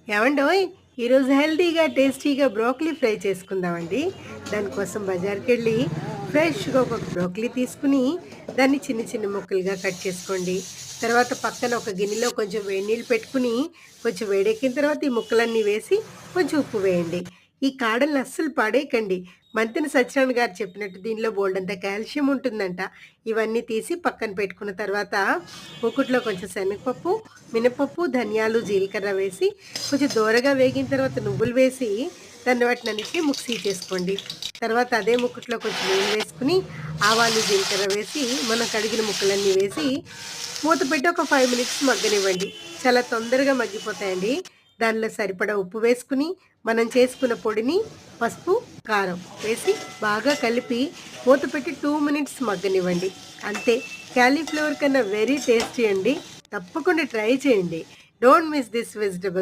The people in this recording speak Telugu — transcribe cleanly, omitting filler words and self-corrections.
ఏవండోయ్! ఈరోజు హెల్తీగా, టేస్టీగా బ్రోకలీ ఫ్రై చేసుకుందామండి. దానికోసం బజార్‌కెళ్ళి ఫ్రెష్‌గా ఒక బ్రోకలీ తీసుకొని, దాన్ని చిన్న చిన్న ముక్కలుగా కట్ చేసుకోండి. తర్వాత పక్కన ఒక గిన్నెలో కొంచెం వేడి నీళ్ళు పెట్టుకొని, కొంచెం వేడెక్కిన తర్వాత ఈ ముక్కలన్నీ వేసి, కొంచెం ఉప్పు వేయండి. ఈ కాడల్ని అస్సలు పడేయకండి. మంతెన సత్యనారాయణ గారు చెప్పినట్టు దీనిలో బోలెడంత కాల్షియం ఉంటుందంట. ఇవన్నీ తీసి పక్కన పెట్టుకున్న తర్వాత, మూకుడులో కొంచెం శనగపప్పు, మినపప్పు, ధనియాలు, జీలకర్ర వేసి కొంచెం దోరగా వేగిన తర్వాత నువ్వులు వేసి దాన్ని వాటినన్నిటిని మిక్సీ చేసుకోండి. తర్వాత అదే మూకుట్లో కొంచెం నూనె వేసుకొని ఆవాలు, జీలకర్ర వేసి మనం కడిగిన ముక్కలన్నీ వేసి మూత పెట్టి ఒక 5 మినిట్స్ మగ్గనివ్వండి. చాలా తొందరగా మగ్గిపోతాయండి. దానిలో సరిపడా ఉప్పు వేసుకొని మనం చేసుకున్న పొడిని, పసుపు, కారం వేసి బాగా కలిపి మూత పెట్టి 2 మినిట్స్ మగ్గనివ్వండి. అంతే. కాలీఫ్లవర్ కన్నా వెరీ టేస్టీ అండి. తప్పకుండా ట్రై చేయండి. Don't miss this vegetable.